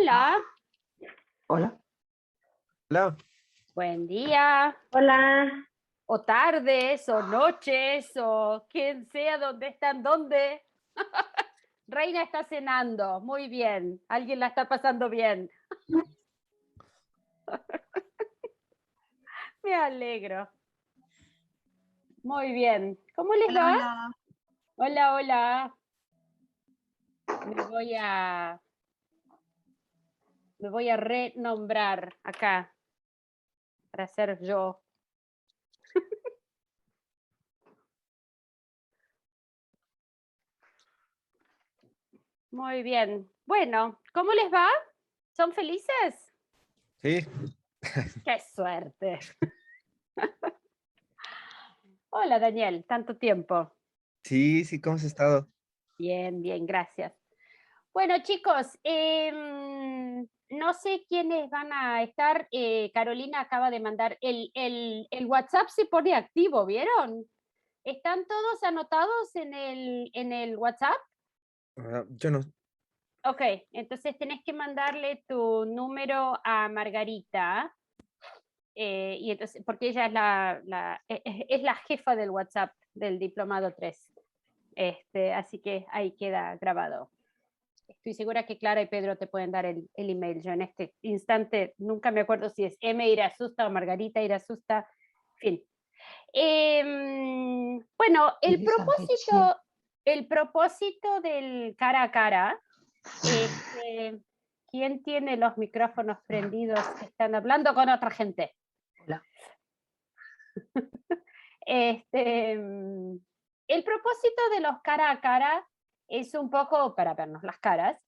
Hola, Hola. Hola. buen día, Hola, o tardes, o noches, o quien sea, dónde están, dónde. Reina está cenando, muy bien, alguien la está pasando bien. Me alegro. Muy bien, ¿cómo les Hola, va? hola. Hola, hola. Me voy a renombrar acá para ser yo. Muy bien. Bueno, ¿cómo les va? ¿Son felices? Sí, ¡Qué suerte! Hola, Daniel, tanto tiempo. sí, ¿cómo has estado? Bien, bien, gracias. Bueno, chicos, no sé quiénes van a estar. Carolina acaba de mandar el WhatsApp se pone activo, ¿vieron? ¿Están todos anotados en el WhatsApp? Yo no. Ok, entonces tenés que mandarle tu número a Margarita. Y entonces, porque ella es la jefa del WhatsApp del Diplomado 3. Así que ahí queda grabado. Estoy segura que Clara y Pedro te pueden dar el email. Yo en este instante nunca me acuerdo si es M Irasusta o Margarita Irasusta. En fin. Bueno, el propósito del cara a cara, ¿quién tiene los micrófonos prendidos que están hablando con otra gente? Hola. El propósito de los cara a cara es un poco para vernos las caras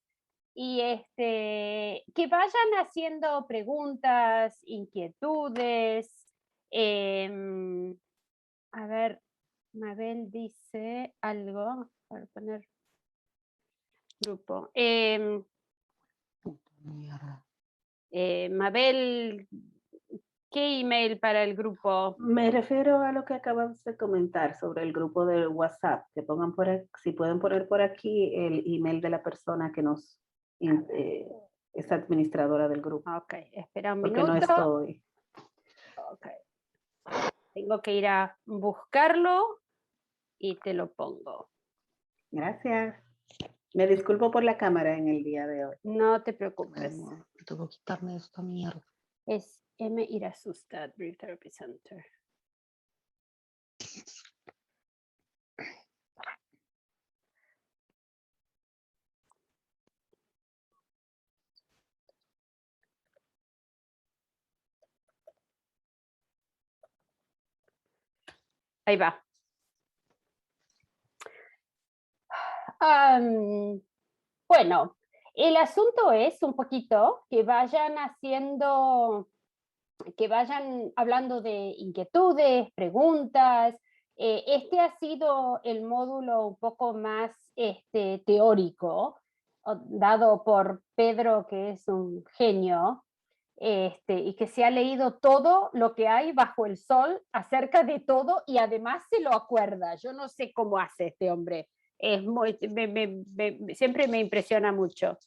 y que vayan haciendo preguntas, inquietudes. A ver, Mabel dice algo, para poner grupo. Mabel, ¿qué email para el grupo? me refiero a lo que acabas de comentar sobre el grupo de WhatsApp, que pongan si pueden poner por aquí el email de la persona que es administradora del grupo, Ok, espera un porque no minuto. estoy. Ok. Tengo que ir a buscarlo y te lo pongo. Gracias. Me disculpo por la cámara en el día de hoy. No te preocupes. Tengo que quitarme esta mierda. Es M. Irasusta, Brief Therapy Center. Ahí va. Bueno, el asunto es un poquito que vayan hablando de inquietudes, preguntas. Este ha sido el módulo un poco más teórico, dado por Pedro, que es un genio, y que se ha leído todo lo que hay bajo el sol acerca de todo y además se lo acuerda. Yo no sé cómo hace este hombre. Siempre me impresiona mucho.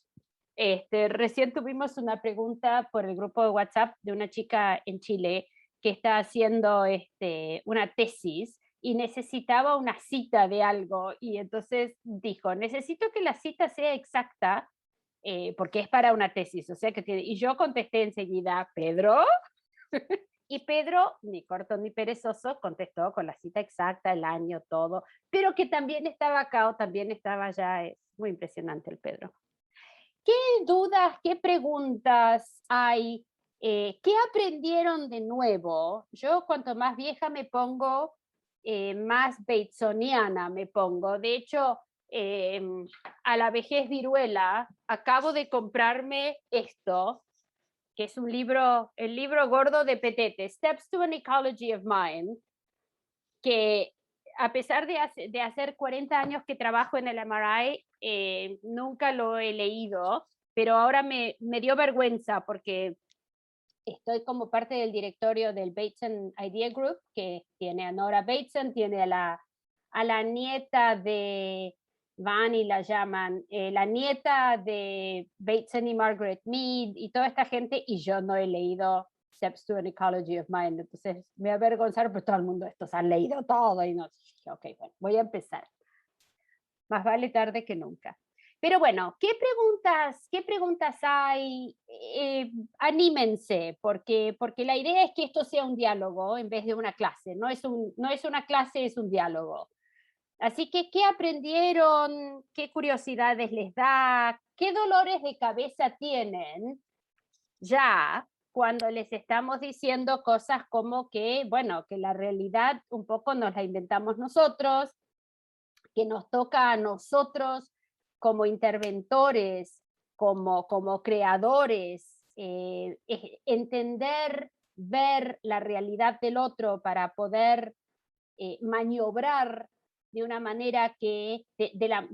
Recién tuvimos una pregunta por el grupo de WhatsApp de una chica en Chile que está haciendo una tesis y necesitaba una cita de algo y entonces dijo, necesito que la cita sea exacta porque es para una tesis, o sea que tiene... Y yo contesté enseguida, Pedro, y Pedro, ni corto ni perezoso, contestó con la cita exacta, el año, todo, pero que también estaba acá o también estaba allá, es muy impresionante el Pedro. ¿Qué dudas, qué preguntas hay? ¿Qué aprendieron de nuevo? Yo cuanto más vieja me pongo, más batesoniana me pongo. De hecho, a la vejez viruela, acabo de comprarme esto, que es el libro gordo de Petete, Steps to an Ecology of Mind, que a pesar de hacer 40 años que trabajo en el MRI, nunca lo he leído, pero ahora me dio vergüenza porque estoy como parte del directorio del Bateson Idea Group, que tiene a Nora Bateson, tiene a la nieta de van y la llaman la nieta de Bateson y Margaret Mead y toda esta gente, y yo no he leído Steps to an Ecology of Mind, entonces me avergonzar, pero todo el mundo estos han leído todo, y no, ok, bueno, voy a empezar. Más vale tarde que nunca. Pero bueno, ¿qué preguntas hay? Anímense, porque la idea es que esto sea un diálogo en vez de una clase, no es una clase, es un diálogo. Así que, ¿qué aprendieron? ¿Qué curiosidades les da? ¿Qué dolores de cabeza tienen ya cuando les estamos diciendo cosas como que, bueno, que la realidad un poco nos la inventamos nosotros, que nos toca a nosotros como interventores, como creadores, entender, ver la realidad del otro para poder maniobrar de una manera de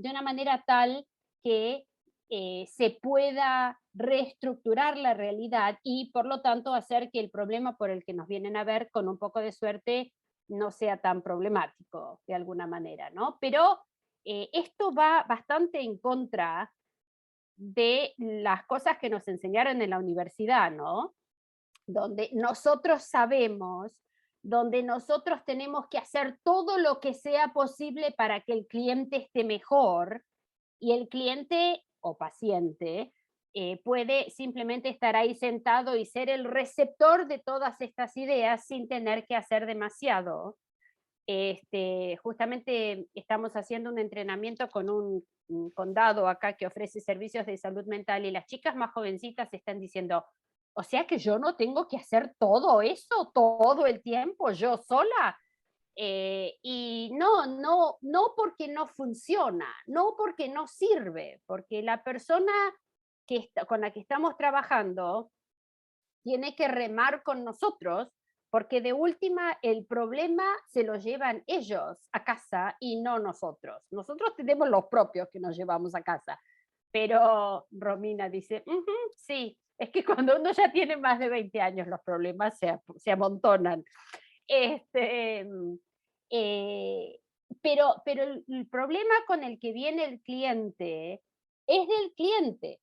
una manera tal que se pueda reestructurar la realidad y por lo tanto hacer que el problema por el que nos vienen a ver con un poco de suerte no sea tan problemático de alguna manera, ¿no? Pero esto va bastante en contra de las cosas que nos enseñaron en la universidad, ¿no? Donde nosotros sabemos, donde nosotros tenemos que hacer todo lo que sea posible para que el cliente esté mejor y el cliente o paciente puede simplemente estar ahí sentado y ser el receptor de todas estas ideas sin tener que hacer demasiado. Justamente estamos haciendo un entrenamiento con un condado acá que ofrece servicios de salud mental y las chicas más jovencitas están diciendo, o sea que yo no tengo que hacer todo eso todo el tiempo yo sola. Y no porque no funciona, no porque no sirve, porque la persona con la que estamos trabajando tiene que remar con nosotros, porque de última el problema se lo llevan ellos a casa y no nosotros. Nosotros tenemos los propios que nos llevamos a casa. Pero Romina dice, sí, es que cuando uno ya tiene más de 20 años los problemas se amontonan. Pero el problema con el que viene el cliente es del cliente.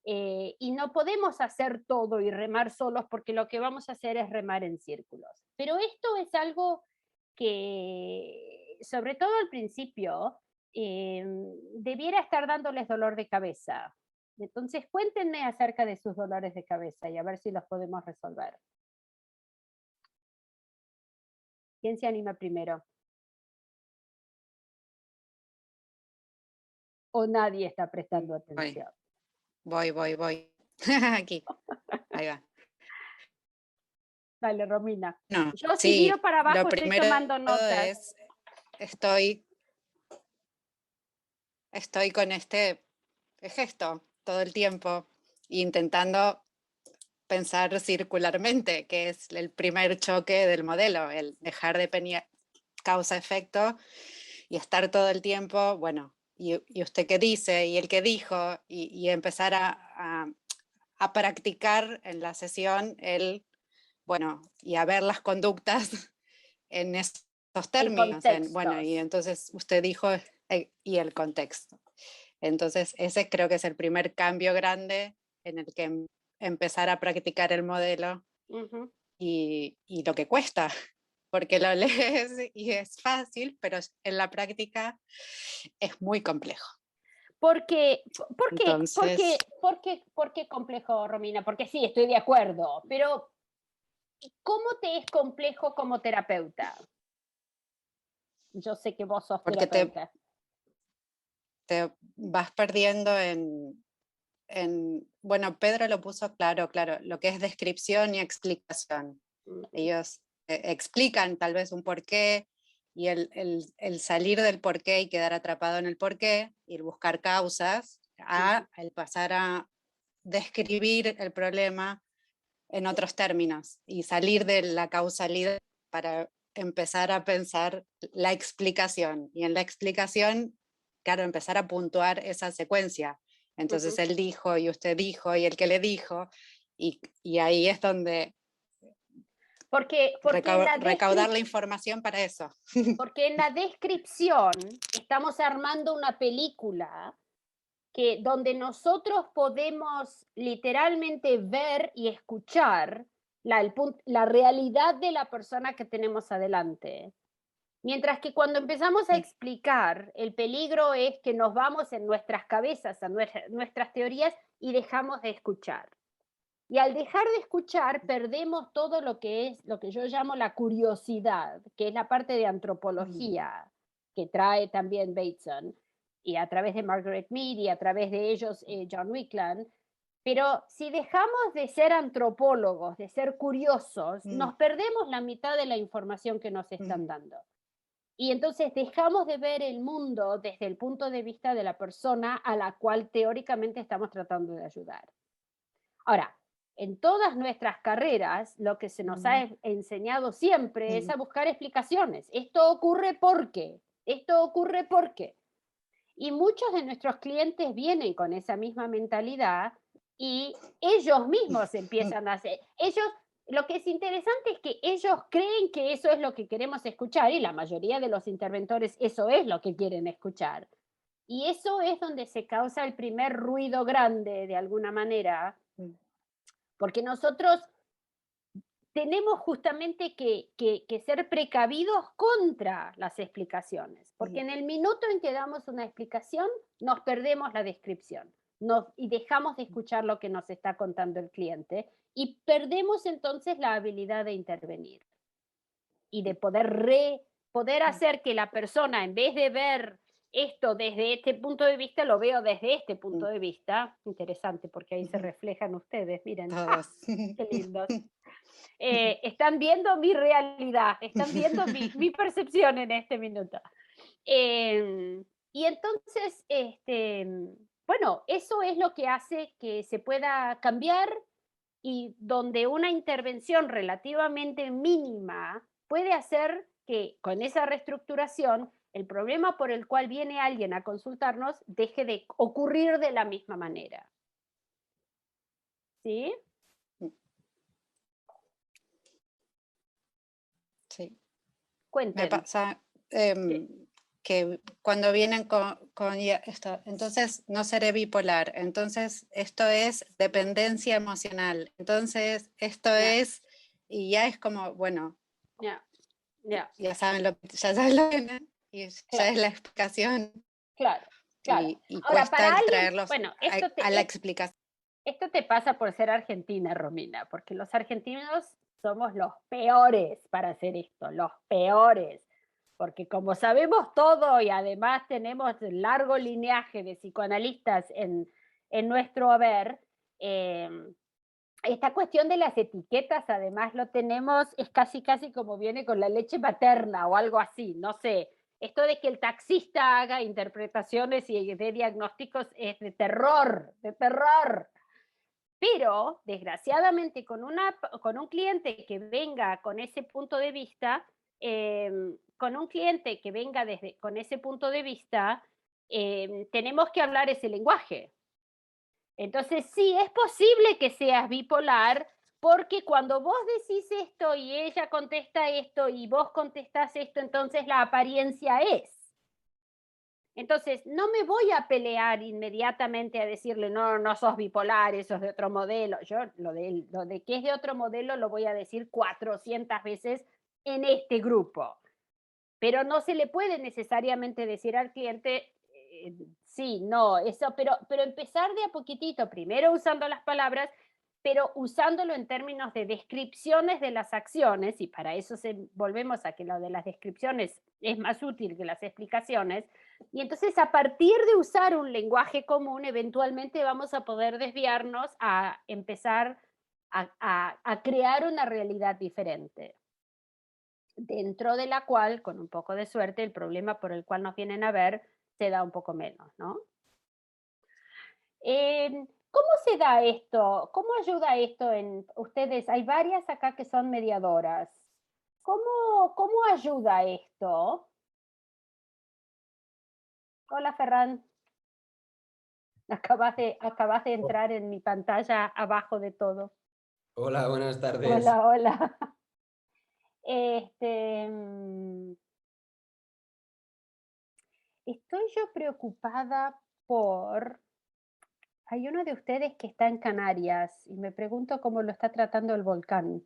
Y no podemos hacer todo y remar solos porque lo que vamos a hacer es remar en círculos. Pero esto es algo que, sobre todo al principio, debiera estar dándoles dolor de cabeza. Entonces, cuéntenme acerca de sus dolores de cabeza y a ver si los podemos resolver. ¿Quién se anima primero? ¿O nadie está prestando atención? Voy. Aquí, ahí va. Dale, Romina. No, Yo sí, si miro para abajo lo estoy primero tomando notas. es, estoy con este gesto todo el tiempo, intentando pensar circularmente, que es el primer choque del modelo, el dejar de causa-efecto y estar todo el tiempo, bueno, y usted qué dice, y el que dijo, y empezar a practicar en la sesión bueno, y a ver las conductas en esos términos. Bueno, y entonces usted dijo, y el contexto. Entonces ese creo que es el primer cambio grande en el que empezar a practicar el modelo y lo que cuesta, porque lo lees y es fácil, pero en la práctica es muy complejo. ¿Por qué complejo, Romina? Porque sí, estoy de acuerdo, pero ¿cómo te es complejo como terapeuta? Yo sé que vos sos porque terapeuta. Te vas perdiendo bueno, Pedro lo puso claro, lo que es descripción y explicación. Ellos explican tal vez un porqué, y el salir del porqué y quedar atrapado en el porqué, ir buscar causas, el pasar a describir el problema en otros términos y salir de la causalidad para empezar a pensar la explicación. Y en la explicación, claro, empezar a puntuar esa secuencia. Entonces él dijo, y usted dijo, y el que le dijo, y ahí es donde Porque en la recaudar la información para eso. Porque en la descripción estamos armando una película donde nosotros podemos literalmente ver y escuchar la realidad de la persona que tenemos adelante. Mientras que cuando empezamos a explicar, el peligro es que nos vamos en nuestras cabezas, a nuestras teorías, y dejamos de escuchar. Y al dejar de escuchar, perdemos todo lo que yo llamo la curiosidad, que es la parte de antropología que trae también Bateson, y a través de Margaret Mead y a través de ellos John Wickland. Pero si dejamos de ser antropólogos, de ser curiosos, nos perdemos la mitad de la información que nos están dando. Y entonces dejamos de ver el mundo desde el punto de vista de la persona a la cual teóricamente estamos tratando de ayudar. Ahora, en todas nuestras carreras, lo que se nos ha enseñado siempre es a buscar explicaciones. Esto ocurre porque, esto ocurre porque. Y muchos de nuestros clientes vienen con esa misma mentalidad y ellos mismos empiezan a hacer. Lo que es interesante es que ellos creen que eso es lo que queremos escuchar y la mayoría de los interventores eso es lo que quieren escuchar. Y eso es donde se causa el primer ruido grande, de alguna manera, porque nosotros tenemos justamente que ser precavidos contra las explicaciones, porque en el minuto en que damos una explicación, nos perdemos la descripción y dejamos de escuchar lo que nos está contando el cliente y perdemos entonces la habilidad de intervenir y de poder hacer que la persona, en vez de ver esto desde este punto de vista, lo veo desde este punto de vista. Interesante, porque ahí se reflejan ustedes, miren. Qué lindos. Están viendo mi realidad, están viendo mi percepción en este minuto. Y entonces, bueno, eso es lo que hace que se pueda cambiar y donde una intervención relativamente mínima puede hacer que con esa reestructuración el problema por el cual viene alguien a consultarnos deje de ocurrir de la misma manera. ¿Sí? Sí. Cuéntenos. Me pasa que cuando vienen con esto, entonces no seré bipolar, entonces esto es dependencia emocional, entonces esto es, y ya es como, bueno, ya saben lo que y ya es la explicación. Claro. Y Ahora, cuesta traerlos a la explicación. Esto te pasa por ser argentina, Romina, porque los argentinos somos los peores para hacer esto, los peores. Porque como sabemos todo y además tenemos largo lineaje de psicoanalistas en nuestro haber, esta cuestión de las etiquetas además lo tenemos, es casi como viene con la leche materna o algo así, no sé. Esto de que el taxista haga interpretaciones y de diagnósticos es de terror, de terror. Pero, desgraciadamente, con un cliente que venga con ese punto de vista, con ese punto de vista, tenemos que hablar ese lenguaje. Entonces, sí, es posible que seas bipolar, porque cuando vos decís esto y ella contesta esto y vos contestás esto, entonces la apariencia es. Entonces, no me voy a pelear inmediatamente a decirle, no sos bipolar, eso es de otro modelo. Yo lo de que es de otro modelo lo voy a decir 400 veces en este grupo. Pero no se le puede necesariamente decir al cliente, sí, no, eso, pero empezar de a poquitito, primero usando las palabras, pero usándolo en términos de descripciones de las acciones, y para eso volvemos a que lo de las descripciones es más útil que las explicaciones, y entonces a partir de usar un lenguaje común, eventualmente vamos a poder desviarnos a empezar a crear una realidad diferente, dentro de la cual, con un poco de suerte, el problema por el cual nos vienen a ver se da un poco menos, ¿no? ¿Cómo se da esto? ¿Cómo ayuda esto en ustedes? Hay varias acá que son mediadoras. ¿Cómo ayuda esto? Hola, Ferran. Acabas de entrar en mi pantalla abajo de todo. Hola, buenas tardes. Hola. Este, estoy yo preocupada por... Hay uno de ustedes que está en Canarias y me pregunto cómo lo está tratando el volcán.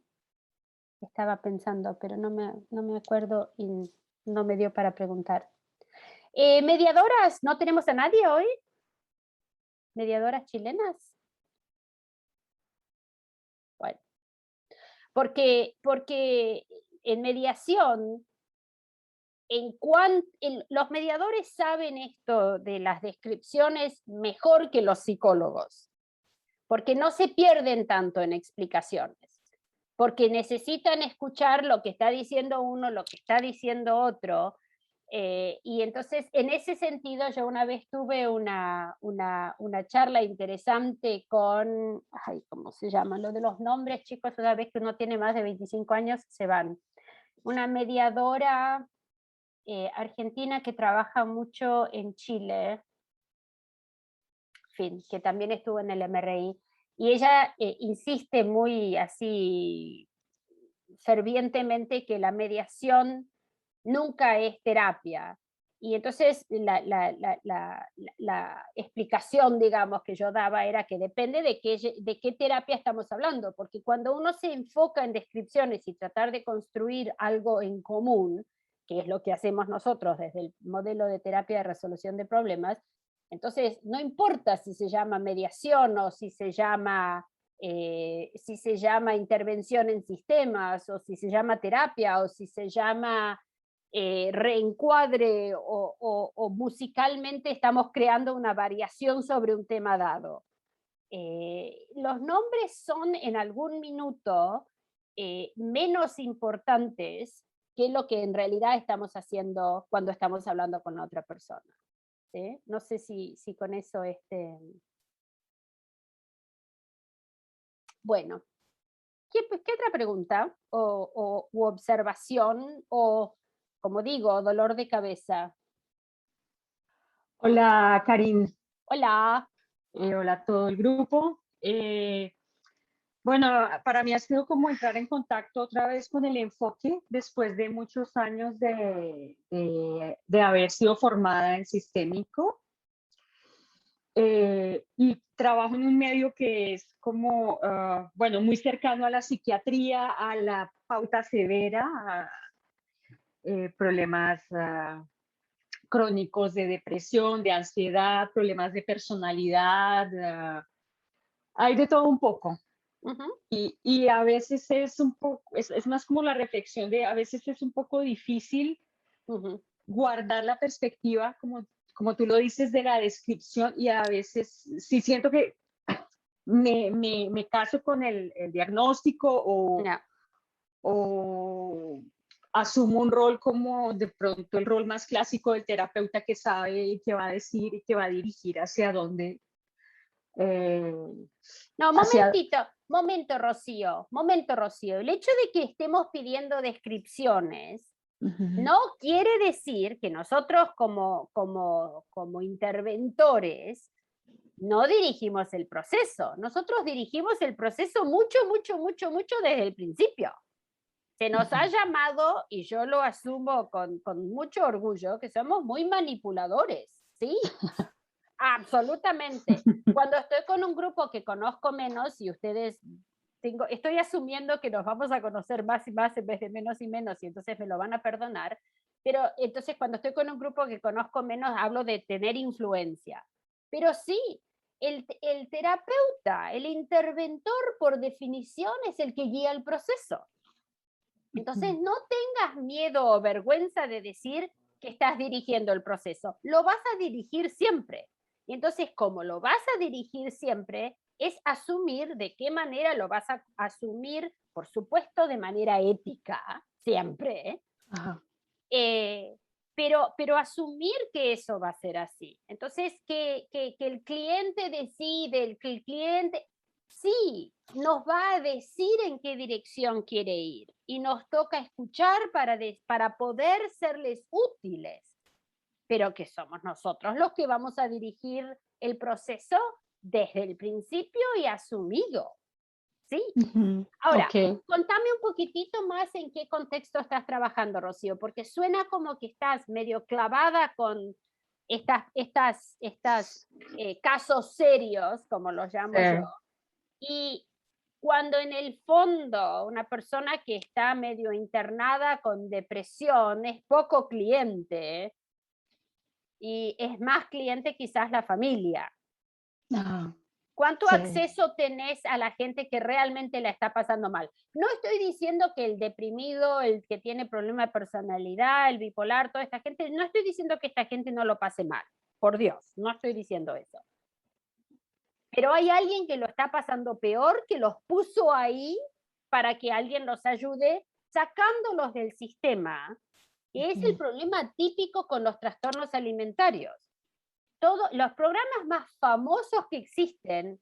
Estaba pensando, pero no me acuerdo y no me dio para preguntar. Mediadoras, ¿no tenemos a nadie hoy? ¿Mediadoras chilenas? Bueno, porque en mediación, los mediadores saben esto de las descripciones mejor que los psicólogos, porque no se pierden tanto en explicaciones, porque necesitan escuchar lo que está diciendo uno, lo que está diciendo otro, y entonces en ese sentido yo una vez tuve una charla interesante con, ay, ¿cómo se llama? Lo de los nombres, chicos, una vez que uno tiene más de 25 años se van. Una mediadora argentina que trabaja mucho en Chile, en fin, que también estuvo en el MRI, y ella insiste muy así fervientemente que la mediación nunca es terapia. Y entonces la explicación, digamos, que yo daba era que depende de qué terapia estamos hablando, porque cuando uno se enfoca en descripciones y tratar de construir algo en común, que es lo que hacemos nosotros desde el modelo de terapia de resolución de problemas, entonces no importa si se llama mediación o si se llama intervención en sistemas, o si se llama terapia, o si se llama reencuadre, o musicalmente estamos creando una variación sobre un tema dado. Los nombres son en algún minuto menos importantes que lo que en realidad estamos haciendo cuando estamos hablando con la otra persona. ¿Sí? No sé si con eso Bueno, ¿qué otra pregunta u observación o, como digo, dolor de cabeza? Hola, Karin. Hola. Hola a todo el grupo. Bueno, para mí ha sido como entrar en contacto otra vez con el enfoque después de muchos años de haber sido formada en sistémico. Y trabajo en un medio que es como, bueno, muy cercano a la psiquiatría, a la pauta severa, a problemas crónicos de depresión, de ansiedad, problemas de personalidad, hay de todo un poco. Uh-huh. Y a veces es un poco, es más como la reflexión de, a veces es un poco difícil Uh-huh. guardar la perspectiva, como tú lo dices, de la descripción, y a veces sí siento que me caso con el diagnóstico o asumo un rol como de pronto el rol más clásico del terapeuta que sabe y que va a decir y que va a dirigir hacia dónde. No, momento, Rocío. El hecho de que estemos pidiendo descripciones no quiere decir que nosotros como interventores no dirigimos el proceso. Nosotros dirigimos el proceso mucho desde el principio. Se nos ha llamado, y yo lo asumo con mucho orgullo, que somos muy manipuladores, ¿sí? Absolutamente. Cuando estoy con un grupo que conozco menos, y ustedes, estoy asumiendo que nos vamos a conocer más y más en vez de menos y menos, y entonces me lo van a perdonar, pero entonces cuando estoy con un grupo que conozco menos, hablo de tener influencia. Pero sí, el terapeuta, el interventor, por definición, es el que guía el proceso. Entonces, no tengas miedo o vergüenza de decir que estás dirigiendo el proceso. Lo vas a dirigir siempre. Y entonces, como lo vas a dirigir siempre, es asumir de qué manera lo vas a asumir, por supuesto, de manera ética, siempre. Ajá. Pero asumir que eso va a ser así. Entonces, que el cliente decide, que el cliente... Sí, nos va a decir en qué dirección quiere ir y nos toca escuchar para poder serles útiles, pero que somos nosotros los que vamos a dirigir el proceso desde el principio y asumido. ¿sí? Ujú, Ahora, ok. contame un poquitito más en qué contexto estás trabajando, Rocío, porque suena como que estás medio clavada con estas casos serios, como los llamo yo, y cuando en el fondo una persona que está medio internada con depresión es poco cliente, y es más cliente quizás la familia. Ah, ¿Cuánto sí. acceso tenés a la gente que realmente la está pasando mal? No estoy diciendo que el deprimido, el que tiene problema de personalidad, el bipolar, toda esta gente, no estoy diciendo que esta gente no lo pase mal, por Dios, no estoy diciendo eso. Pero hay alguien que lo está pasando peor, que los puso ahí para que alguien los ayude, sacándolos del sistema, que es el problema típico con los trastornos alimentarios. Todos los programas más famosos que existen,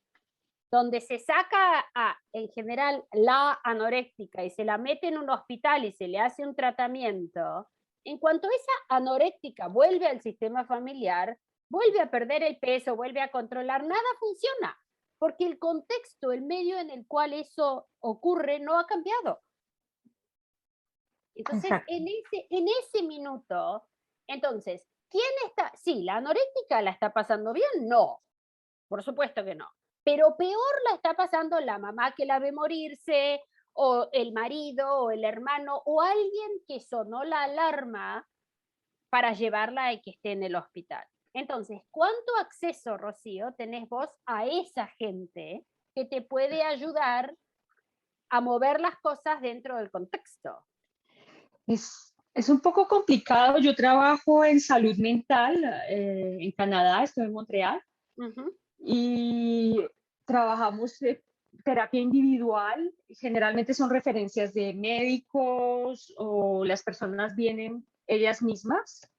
donde se saca en general la anoréctica y se la mete en un hospital y se le hace un tratamiento, en cuanto esa anoréctica vuelve al sistema familiar, vuelve a perder el peso, vuelve a controlar, nada funciona, porque el contexto, el medio en el cual eso ocurre no ha cambiado. Entonces, Exacto. en ese minuto, entonces, ¿quién está? Sí, la anoréctica la está pasando bien, no, por supuesto que no. Pero peor la está pasando la mamá que la ve morirse, o el marido, o el hermano, o alguien que sonó la alarma para llevarla y que esté en el hospital. Entonces, ¿cuánto acceso, Rocío, tenés vos a esa gente que te puede ayudar a mover las cosas dentro del contexto? Es un poco complicado. Yo trabajo en salud mental en Canadá, estoy en Montreal, y trabajamos terapia individual. Generalmente son referencias de médicos o las personas vienen ellas mismas,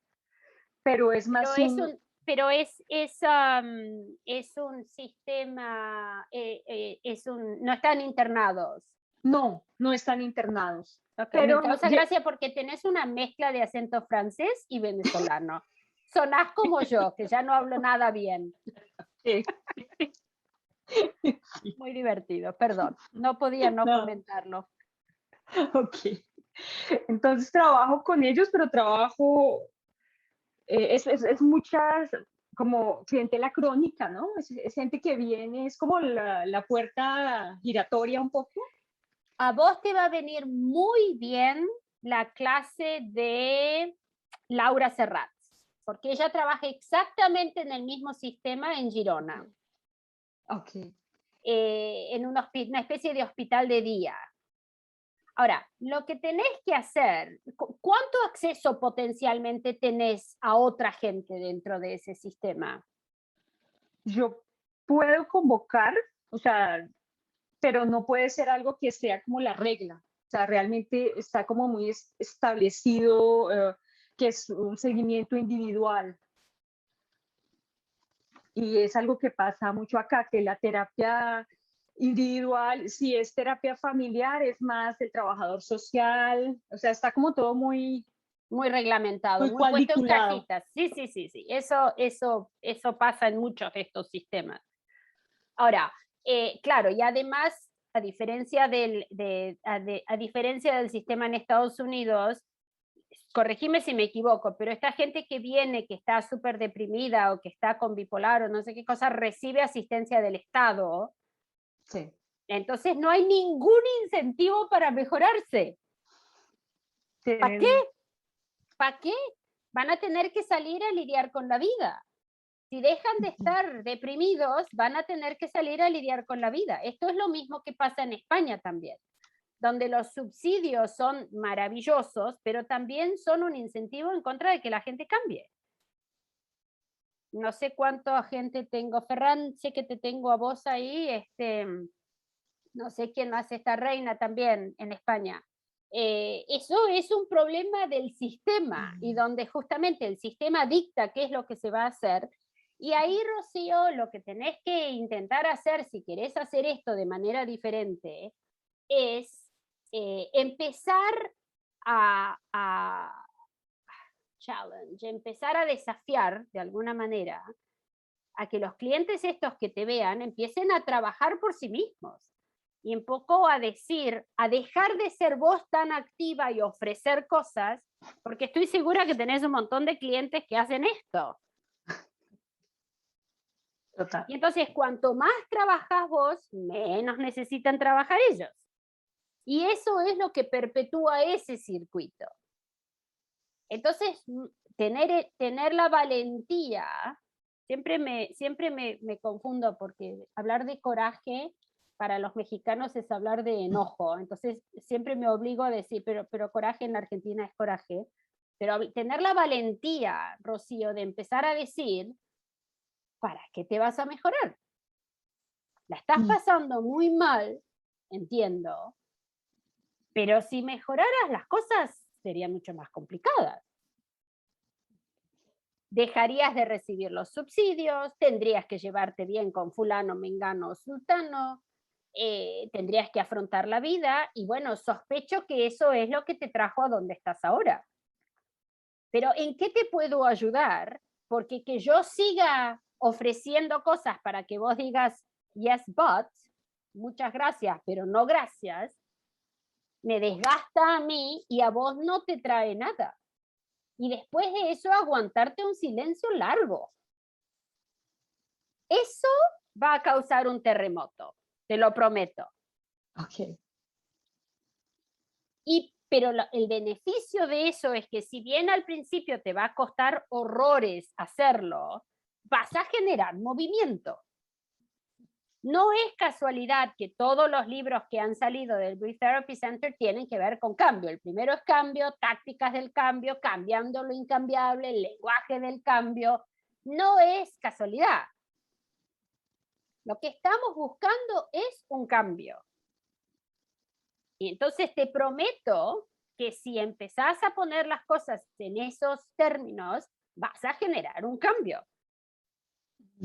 pero es Pero más es un sistema, no están internados. no están internados. Okay, Pero me causa gracia porque tenés una mezcla de acento francés y venezolano. Sonás como yo, que ya no hablo nada bien. Muy divertido, perdón. No podía no comentarlo. Ok. Entonces trabajo con ellos, pero trabajo, es muchas, como clientela crónica, ¿no? Es gente que viene, es como la puerta giratoria un poco. A vos te va a venir muy bien la clase de Laura Serrat, porque ella trabaja exactamente en el mismo sistema en Girona. Ok. En una especie de hospital de día. Ahora, lo que tenés que hacer, ¿cuánto acceso potencialmente tenés a otra gente dentro de ese sistema? Yo puedo convocar, o sea, pero no puede ser algo que sea como la regla. O sea, realmente está como muy establecido, que es un seguimiento individual. Y es algo que pasa mucho acá, que la terapia individual, si es terapia familiar, es más el trabajador social, o sea, está como todo muy reglamentado, muy puesto en cajitas. Sí. Eso pasa en muchos de estos sistemas. Ahora, claro, y además, a diferencia a diferencia del sistema en Estados Unidos, corregime si me equivoco, pero esta gente que viene, que está súper deprimida o que está con bipolar o no sé qué cosa, recibe asistencia del Estado. Sí. Entonces no hay ningún incentivo para mejorarse. ¿Para qué? ¿Para qué? Van a tener que salir a lidiar con la vida. Si dejan de estar deprimidos, van a tener que salir a lidiar con la vida. Esto es lo mismo que pasa en España también, donde los subsidios son maravillosos, pero también son un incentivo en contra de que la gente cambie. No sé cuánta gente tengo. Ferran, sé que te tengo a vos ahí, no sé quién hace esta reina también en España. Eso es un problema del sistema y donde justamente el sistema dicta qué es lo que se va a hacer. Y ahí, Rocío, lo que tenés que intentar hacer si querés hacer esto de manera diferente es empezar a challenge, empezar a desafiar de alguna manera a que los clientes estos que te vean empiecen a trabajar por sí mismos y un poco a dejar de ser vos tan activa y ofrecer cosas, porque estoy segura que tenés un montón de clientes que hacen esto. Total. Y entonces, cuanto más trabajás vos, menos necesitan trabajar ellos. Y eso es lo que perpetúa ese circuito. Entonces, tener la valentía, siempre me confundo, porque hablar de coraje para los mexicanos es hablar de enojo. Entonces, siempre me obligo a decir, pero coraje en Argentina es coraje. Pero tener la valentía, Rocío, de empezar a decir, ¿para qué te vas a mejorar? La estás pasando muy mal, entiendo, pero si mejoraras las cosas serían mucho más complicadas. Dejarías de recibir los subsidios, tendrías que llevarte bien con fulano, mengano o sultano, tendrías que afrontar la vida, y bueno, sospecho que eso es lo que te trajo a donde estás ahora. Pero ¿en qué te puedo ayudar? Porque que yo siga ofreciendo cosas para que vos digas, yes, but, muchas gracias, pero no gracias, me desgasta a mí y a vos no te trae nada. Y después de eso, aguantarte un silencio largo. Eso va a causar un terremoto, te lo prometo. Ok. Pero el beneficio de eso es que si bien al principio te va a costar horrores hacerlo, vas a generar movimiento. No es casualidad que todos los libros que han salido del Brief Therapy Center tienen que ver con cambio. El primero es cambio, tácticas del cambio, cambiando lo incambiable, el lenguaje del cambio. No es casualidad. Lo que estamos buscando es un cambio. Y entonces te prometo que si empezás a poner las cosas en esos términos, vas a generar un cambio.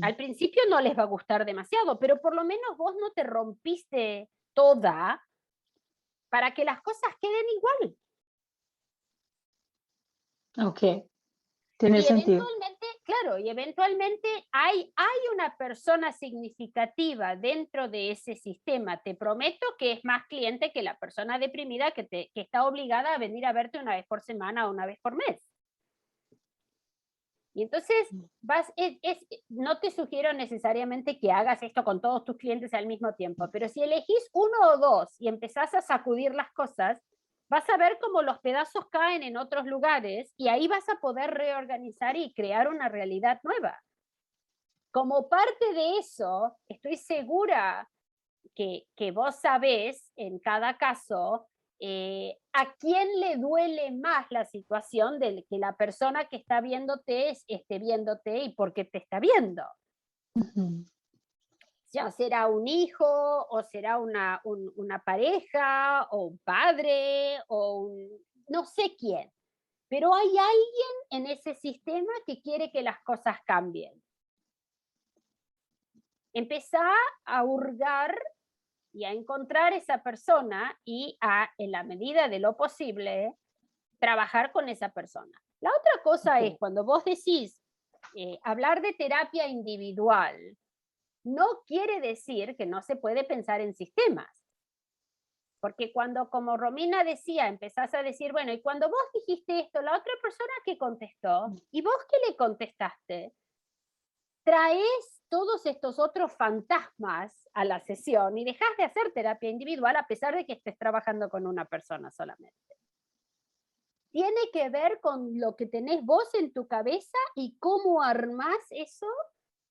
Al principio no les va a gustar demasiado, pero por lo menos vos no te rompiste toda para que las cosas queden igual. Ok, tiene sentido. Claro, y eventualmente hay una persona significativa dentro de ese sistema. Te prometo que es más cliente que la persona deprimida que está obligada a venir a verte una vez por semana o una vez por mes. Y entonces no te sugiero necesariamente que hagas esto con todos tus clientes al mismo tiempo, pero si elegís uno o dos y empezás a sacudir las cosas, vas a ver cómo los pedazos caen en otros lugares y ahí vas a poder reorganizar y crear una realidad nueva. Como parte de eso, estoy segura que vos sabés en cada caso a quién le duele más la situación de que la persona que está viéndote esté viéndote y por qué te está viendo. Ya será un hijo, o será una pareja, o un padre, o no sé quién. Pero hay alguien en ese sistema que quiere que las cosas cambien. Empezá a hurgar y a encontrar esa persona y en la medida de lo posible, trabajar con esa persona. La otra cosa es cuando vos decís hablar de terapia individual, no quiere decir que no se puede pensar en sistemas. Porque cuando, como Romina decía, empezás a decir, bueno, y cuando vos dijiste esto, la otra persona que contestó, ¿y vos qué le contestaste? Traes todos estos otros fantasmas a la sesión y dejas de hacer terapia individual a pesar de que estés trabajando con una persona solamente. Tiene que ver con lo que tenés vos en tu cabeza y cómo armás eso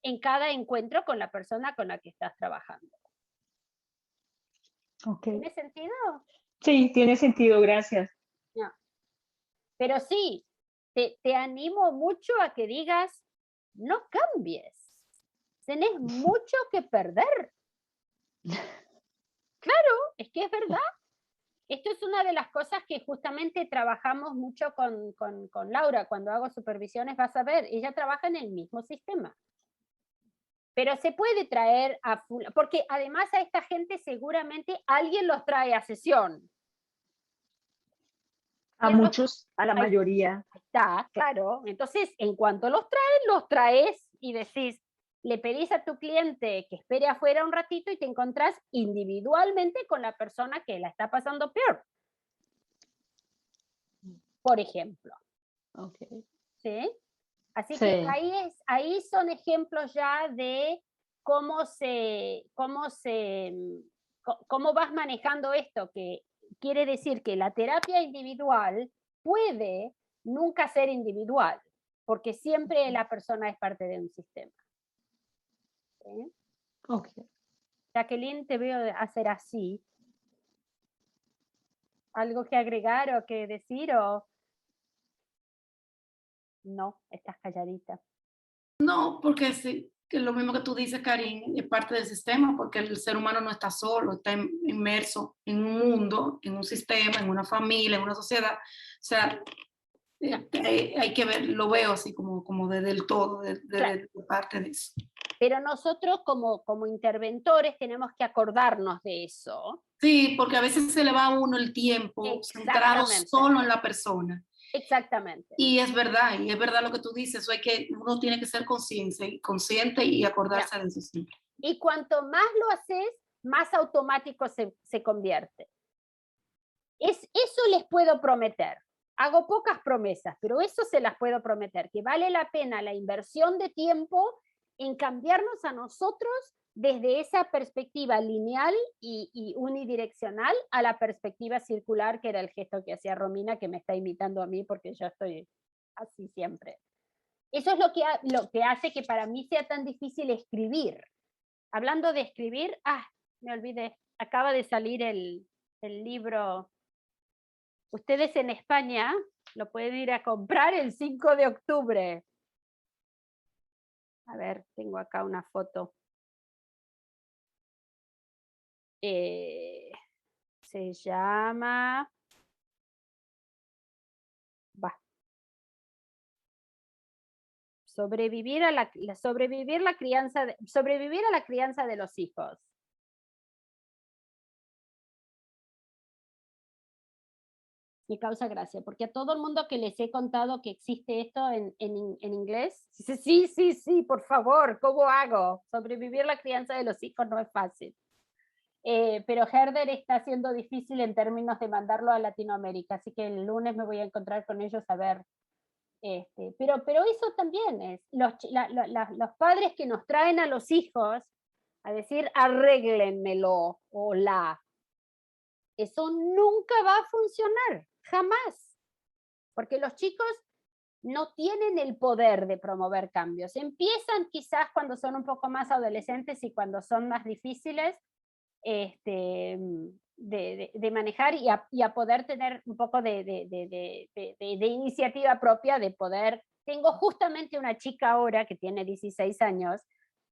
en cada encuentro con la persona con la que estás trabajando. Okay. ¿Tiene sentido? Sí, tiene sentido, gracias. No. Pero sí, te animo mucho a que digas, no cambies. Tenés mucho que perder. Claro, es que es verdad. Esto es una de las cosas que justamente trabajamos mucho con Laura. Cuando hago supervisiones vas a ver, ella trabaja en el mismo sistema. Pero se puede traer porque además a esta gente seguramente alguien los trae a sesión. A muchos, a la mayoría. Está, claro. Entonces, en cuanto los traes y decís, le pedís a tu cliente que espere afuera un ratito y te encontrás individualmente con la persona que la está pasando peor. Por ejemplo. Okay. ¿Sí? Así Sí. que ahí son ejemplos ya de cómo vas manejando esto, que quiere decir que la terapia individual puede nunca ser individual, porque siempre la persona es parte de un sistema. ¿Sí? Okay. Jacqueline, te veo hacer así. ¿Algo que agregar o que decir o no? Estás calladita. No, porque sí, que lo mismo que tú dices, Karin, es parte del sistema, porque el ser humano no está solo, está inmerso en un mundo, en un sistema, en una familia, en una sociedad. O sea, hay que ver, lo veo así como desde el todo, desde parte de eso. Pero nosotros como interventores tenemos que acordarnos de eso. Sí, porque a veces se le va a uno el tiempo centrado solo en la persona. Exactamente. Y es verdad lo que tú dices, eso uno tiene que ser consciente y acordarse de eso siempre. Y cuanto más lo haces, más automático se convierte. Eso les puedo prometer. Hago pocas promesas, pero eso se las puedo prometer, que vale la pena la inversión de tiempo en cambiarnos a nosotros desde esa perspectiva lineal y unidireccional a la perspectiva circular, que era el gesto que hacía Romina, que me está imitando a mí porque yo estoy así siempre. Eso es lo que hace que para mí sea tan difícil escribir. Hablando de escribir, me olvidé, acaba de salir el libro. Ustedes en España lo pueden ir a comprar el 5 de octubre. A ver, tengo acá una foto. Se llama... Sobrevivir a la crianza de los hijos. Me causa gracia, porque a todo el mundo que les he contado que existe esto en inglés, dice, sí, por favor, ¿cómo hago? Sobrevivir la crianza de los hijos no es fácil. Pero Herder está haciendo difícil en términos de mandarlo a Latinoamérica, así que el lunes me voy a encontrar con ellos a ver. Pero eso también es, los padres que nos traen a los hijos a decir, arréglenmelo, o eso nunca va a funcionar, jamás, porque los chicos no tienen el poder de promover cambios. Empiezan quizás cuando son un poco más adolescentes y cuando son más difíciles de manejar y a poder tener un poco de iniciativa propia, de poder... Tengo justamente una chica ahora que tiene 16 años,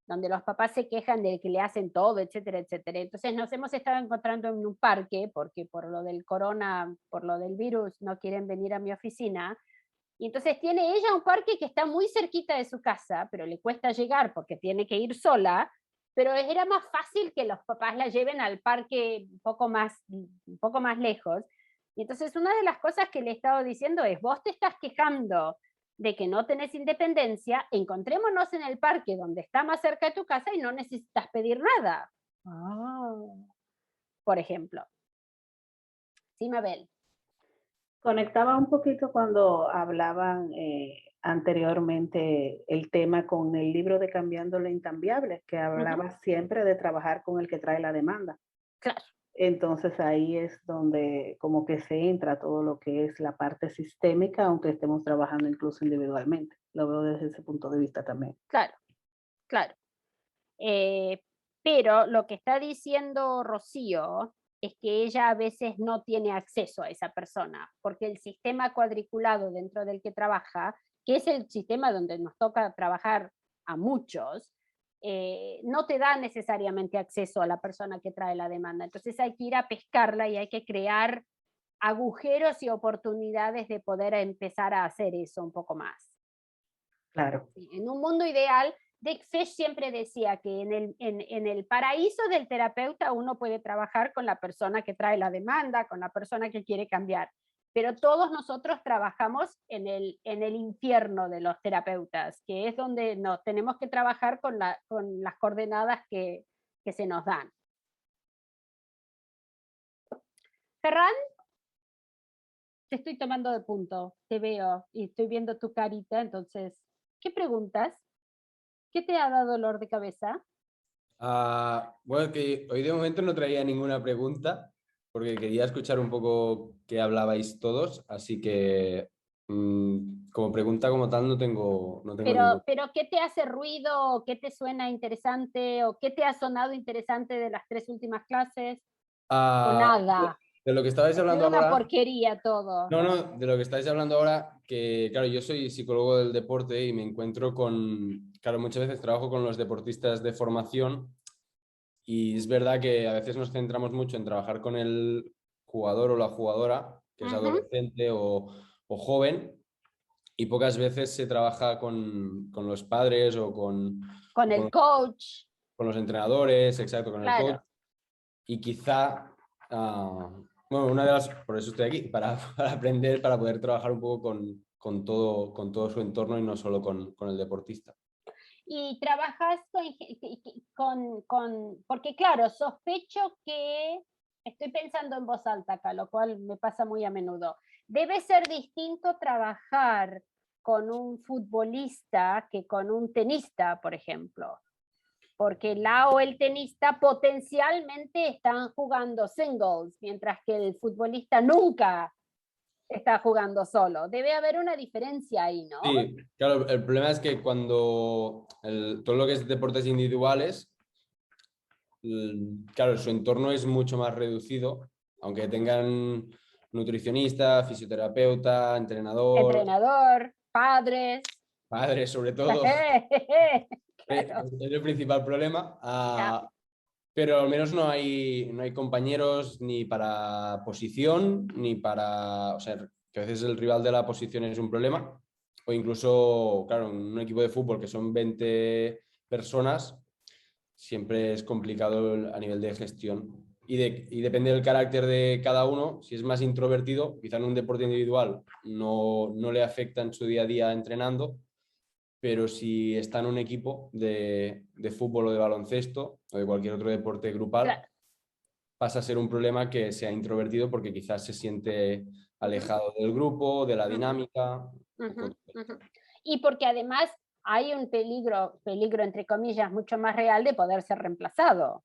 donde los papás se quejan de que le hacen todo, etcétera, etcétera. Entonces nos hemos estado encontrando en un parque, porque por lo del corona, por lo del virus, no quieren venir a mi oficina. Y entonces tiene ella un parque que está muy cerquita de su casa, pero le cuesta llegar porque tiene que ir sola, pero era más fácil que los papás la lleven al parque un poco más lejos. Y entonces una de las cosas que le he estado diciendo es, vos te estás quejando de que no tenés independencia, encontrémonos en el parque donde está más cerca de tu casa y no necesitas pedir nada. Por ejemplo. Sí, Mabel. Conectaba un poquito cuando hablaban anteriormente el tema con el libro de Cambiando lo Incambiable, que hablaba siempre de trabajar con el que trae la demanda. Claro. Entonces ahí es donde como que se entra todo lo que es la parte sistémica, aunque estemos trabajando incluso individualmente. Lo veo desde ese punto de vista también. Claro, claro. Pero lo que está diciendo Rocío es que ella a veces no tiene acceso a esa persona, porque el sistema cuadriculado dentro del que trabaja, que es el sistema donde nos toca trabajar a muchos, no te da necesariamente acceso a la persona que trae la demanda. Entonces hay que ir a pescarla y hay que crear agujeros y oportunidades de poder empezar a hacer eso un poco más. Claro. En un mundo ideal, Dick Fish siempre decía que en el paraíso del terapeuta uno puede trabajar con la persona que trae la demanda, con la persona que quiere cambiar. pero todos nosotros trabajamos en el infierno de los terapeutas, que es donde nos tenemos que trabajar con las coordenadas que se nos dan. Ferran, te estoy tomando de punto, te veo y estoy viendo tu carita, entonces, ¿qué preguntas? ¿Qué te ha dado dolor de cabeza? Bueno, que hoy de momento no traía ninguna pregunta, porque quería escuchar un poco qué hablabais todos, así que como pregunta como tal no tengo ninguna. Pero ¿qué te hace ruido? ¿Qué te suena interesante? ¿O qué te ha sonado interesante de las 3 últimas clases? ¿O nada? De lo que estabais hablando una ahora... porquería todo. No, de lo que estáis hablando ahora, que claro, yo soy psicólogo del deporte y me encuentro con, claro, muchas veces trabajo con los deportistas de formación y es verdad que a veces nos centramos mucho en trabajar con el jugador o la jugadora, que es adolescente o joven, y pocas veces se trabaja con los padres o con el coach. Con los entrenadores, exacto, con el Claro. coach. Y quizá... bueno, una de las, por eso estoy aquí, para aprender, para poder trabajar un poco con todo su entorno y no solo con el deportista. Y trabajas porque claro, sospecho que, estoy pensando en voz alta acá, lo cual me pasa muy a menudo, debe ser distinto trabajar con un futbolista que con un tenista, por ejemplo. Porque el tenista potencialmente están jugando singles, mientras que el futbolista nunca está jugando solo. Debe haber una diferencia ahí, ¿no? Sí, claro, el problema es que cuando todo lo que es deportes individuales, claro, su entorno es mucho más reducido, aunque tengan nutricionista, fisioterapeuta, entrenador, padres sobre todo. Claro. Es el principal problema. Pero al menos no hay compañeros ni para posición, ni para... O sea, que a veces el rival de la posición es un problema. O incluso, claro, en un equipo de fútbol que son 20 personas, siempre es complicado a nivel de gestión. Y depende del carácter de cada uno. Si es más introvertido, quizá en un deporte individual no le afecta en su día a día entrenando, pero si está en un equipo de fútbol o de baloncesto o de cualquier otro deporte grupal, claro, pasa a ser un problema que sea introvertido porque quizás se siente alejado del grupo, de la dinámica. Y porque además hay un peligro entre comillas, mucho más real de poder ser reemplazado.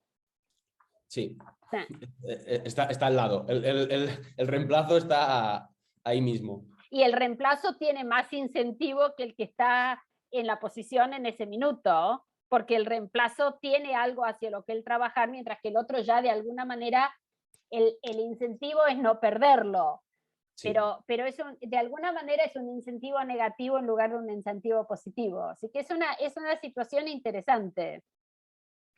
Sí, está al lado. El reemplazo está ahí mismo. Y el reemplazo tiene más incentivo que el que está en la posición en ese minuto, porque el reemplazo tiene algo hacia lo que él trabajar, mientras que el otro ya de alguna manera el incentivo es no perderlo. Sí. Pero de alguna manera es un incentivo negativo en lugar de un incentivo positivo. Así que es una situación interesante.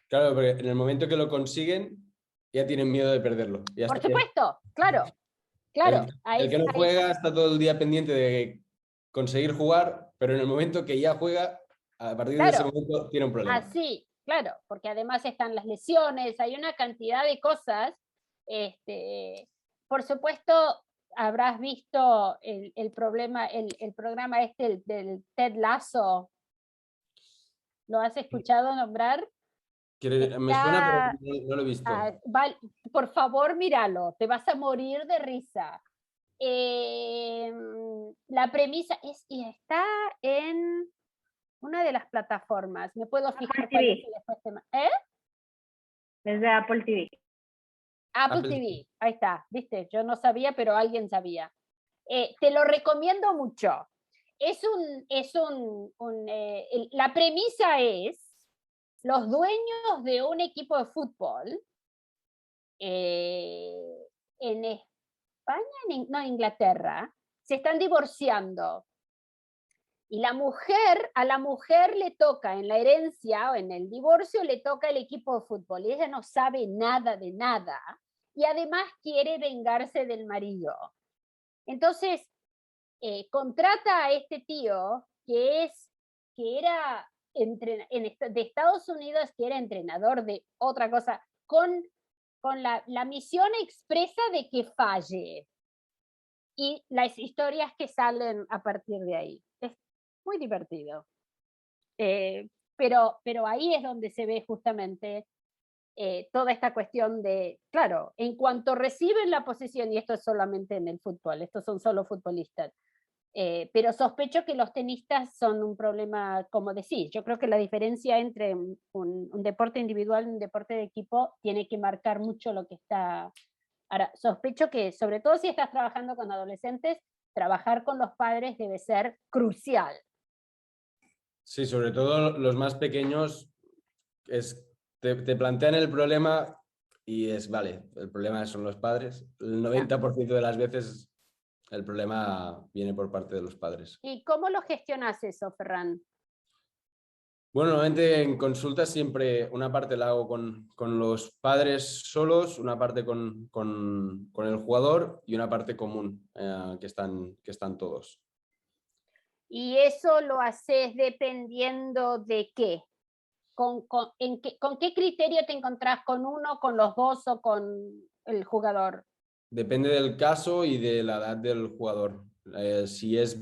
Claro, porque en el momento que lo consiguen, ya tienen miedo de perderlo. Por supuesto, claro. Claro. El que no juega está todo el día pendiente de conseguir jugar, pero en el momento que ya juega, a partir de ese momento tiene un problema. Así, claro, porque además están las lesiones, hay una cantidad de cosas. Por supuesto, habrás visto el programa del Ted Lasso. ¿Lo has escuchado nombrar? Me suena, pero no lo he visto. Por favor, míralo, te vas a morir de risa. La premisa está en una de las plataformas. Me puedo fijar. Apple TV. Es de Apple TV. Apple TV, ahí está, viste, yo no sabía, pero alguien sabía. Te lo recomiendo mucho. La premisa es los dueños de un equipo de fútbol en España, no, en Inglaterra, se están divorciando. Y a la mujer le toca en la herencia o en el divorcio, le toca el equipo de fútbol. Y ella no sabe nada de nada. Y además quiere vengarse del marido. Entonces, contrata a este tío que era de Estados Unidos, que era entrenador de otra cosa, con la misión expresa de que falle. y las historias que salen a partir de ahí. Es muy divertido. Pero ahí es donde se ve justamente toda esta cuestión de, claro, en cuanto reciben la posesión, y esto es solamente en el fútbol, estos son solo futbolistas, pero sospecho que los tenistas son un problema, como decís, yo creo que la diferencia entre un deporte individual y un deporte de equipo tiene que marcar mucho lo que está. Ahora, sospecho que, sobre todo si estás trabajando con adolescentes, trabajar con los padres debe ser crucial. Sí, sobre todo los más pequeños te plantean el problema y vale, el problema son los padres. El 90% de las veces el problema viene por parte de los padres. ¿Y cómo lo gestionas eso, Ferran? Bueno, normalmente en consultas siempre una parte la hago con los padres solos, una parte con el jugador y una parte común, que están todos. ¿Y eso lo haces dependiendo de qué? ¿Con qué criterio te encontrás? ¿Con uno, con los dos o con el jugador? Depende del caso y de la edad del jugador. Si es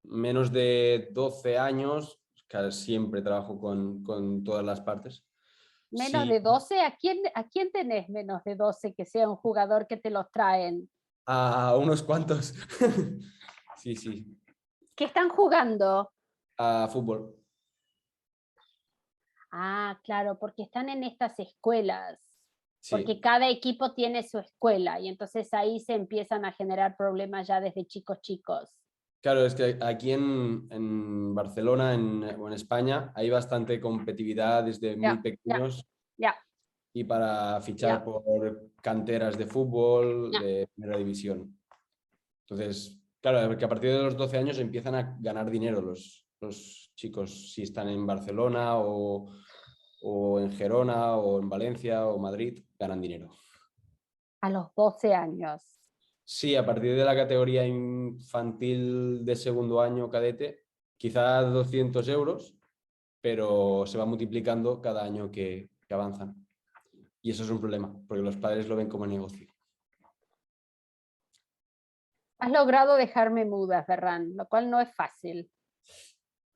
menos de 12 años, siempre trabajo con todas las partes. ¿Menos de 12? ¿A quién tenés menos de 12 que sea un jugador que te los traen? A unos cuantos. Sí, sí. ¿Qué están jugando? A fútbol. Ah, claro, porque están en estas escuelas. Sí. Porque cada equipo tiene su escuela y entonces ahí se empiezan a generar problemas ya desde chicos. Claro, es que aquí en Barcelona o en España hay bastante competitividad desde muy pequeños. Ya. Y para fichar por canteras de fútbol de primera división. Entonces, claro, que a partir de los 12 años empiezan a ganar dinero los chicos, si están en Barcelona o en Gerona o en Valencia o Madrid, ganan dinero. A los 12 años. Sí, a partir de la categoría infantil de segundo año cadete, quizás 200 euros, pero se va multiplicando cada año que avanzan. Y eso es un problema, porque los padres lo ven como negocio. Has logrado dejarme muda, Ferran, lo cual no es fácil.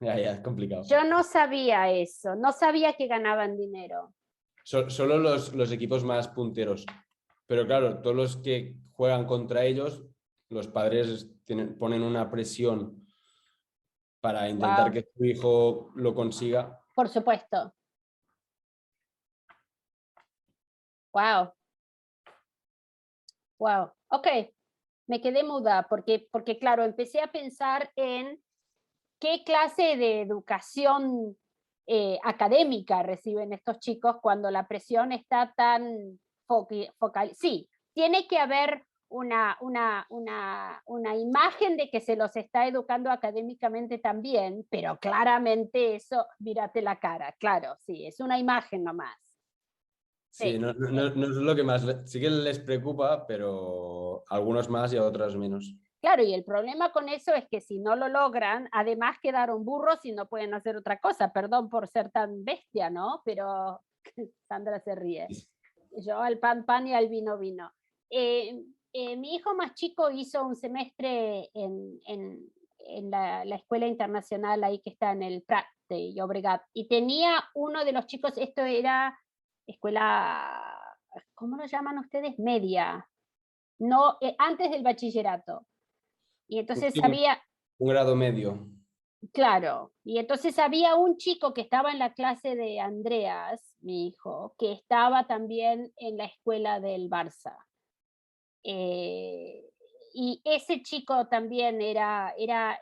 Ya, es complicado. Yo no sabía eso, no sabía que ganaban dinero. Solo los equipos más punteros. Pero claro, todos los que juegan contra ellos, los padres ponen una presión para intentar que su hijo lo consiga. Por supuesto. Wow. Ok, me quedé muda porque claro, empecé a pensar en qué clase de educación académica reciben estos chicos cuando la presión está tan focal. Sí, tiene que haber una imagen de que se los está educando académicamente también, pero claramente eso, mírate la cara, claro, sí, es una imagen nomás. Sí, no es lo que más, sí que les preocupa, pero algunos más y a otros menos. Claro, y el problema con eso es que si no lo logran, además quedaron burros y no pueden hacer otra cosa. Perdón por ser tan bestia, ¿no? Pero Sandra se ríe. Yo al pan, pan y al vino, vino. Mi hijo más chico hizo un semestre en la escuela internacional ahí que está en el Prat de Llobregat. Y tenía uno de los chicos, esto era escuela, ¿cómo lo llaman ustedes? Media. No, antes del bachillerato. Y entonces había... Un grado medio. Claro, y entonces había un chico que estaba en la clase de Andreas, mi hijo, que estaba también en la escuela del Barça. Y ese chico también era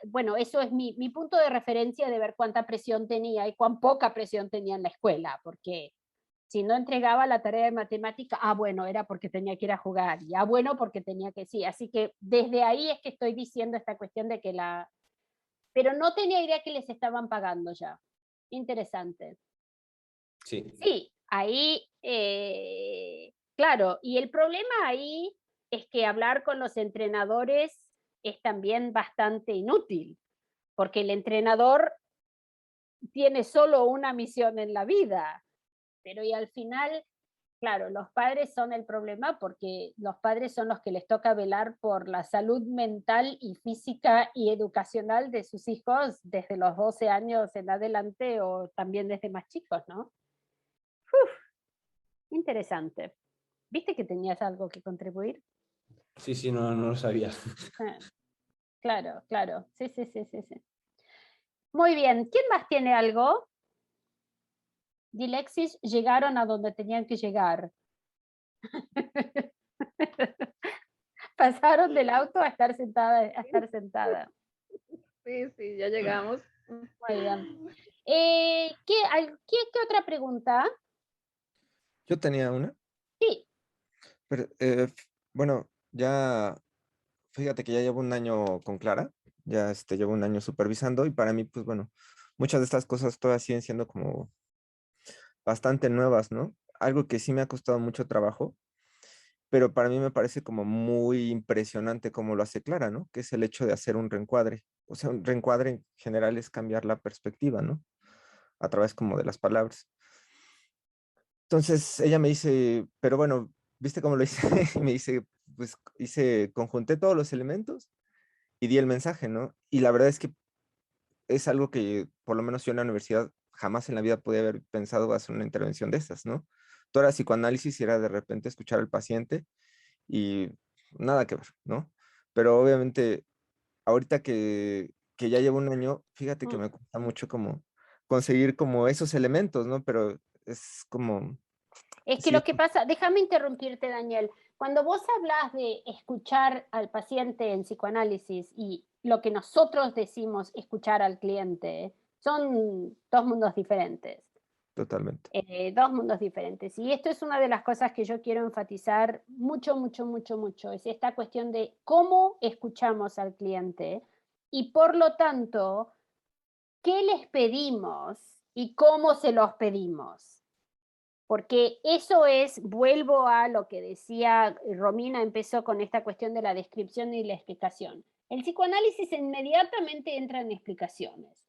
bueno, eso es mi punto de referencia de ver cuánta presión tenía y cuán poca presión tenía en la escuela, porque si no entregaba la tarea de matemática, bueno, era porque tenía que ir a jugar, y bueno, porque tenía que, sí, así que desde ahí es que estoy diciendo esta cuestión de que pero no tenía idea que les estaban pagando ya. Interesante. Sí. Sí, ahí, claro, y el problema ahí es que hablar con los entrenadores es también bastante inútil, porque el entrenador tiene solo una misión en la vida, pero y al final Claro, los padres son el problema porque los padres son los que les toca velar por la salud mental y física y educacional de sus hijos desde los 12 años en adelante o también desde más chicos, ¿no? Uf, interesante. ¿Viste que tenías algo que contribuir? Sí, no lo sabía. Claro, claro. Sí. Muy bien. ¿Quién más tiene algo? Dilexis llegaron a donde tenían que llegar. Pasaron del auto a estar sentada. Sí, ya llegamos. Muy bien. ¿Qué otra pregunta? Yo tenía una. Sí. Pero, bueno, ya, fíjate que ya llevo un año con Clara, ya llevo un año supervisando y para mí, pues bueno, muchas de estas cosas todavía siguen siendo como bastante nuevas, ¿no? Algo que sí me ha costado mucho trabajo, pero para mí me parece como muy impresionante cómo lo hace Clara, ¿no? Que es el hecho de hacer un reencuadre. O sea, un reencuadre en general es cambiar la perspectiva, ¿no? A través como de las palabras. Entonces ella me dice, pero bueno, ¿viste cómo lo hice? Y me dice, pues conjunté todos los elementos y di el mensaje, ¿no? Y la verdad es que es algo que por lo menos yo en la universidad jamás en la vida podía haber pensado hacer una intervención de estas, ¿no? Todo era psicoanálisis y era de repente escuchar al paciente y nada que ver, ¿no? Pero obviamente ahorita que ya llevo un año, fíjate que me cuesta mucho como conseguir como esos elementos, ¿no? Pero es como... Es que sí, lo que pasa, déjame interrumpirte, Daniel. Cuando vos hablas de escuchar al paciente en psicoanálisis y lo que nosotros decimos escuchar al cliente, son dos mundos diferentes. totalmente. Dos mundos diferentes. Y esto es una de las cosas que yo quiero enfatizar mucho, es esta cuestión de cómo escuchamos al cliente y por lo tanto, qué les pedimos y cómo se los pedimos. Porque eso es, vuelvo a lo que decía Romina, empezó con esta cuestión de la descripción y la explicación. El psicoanálisis inmediatamente entra en explicaciones.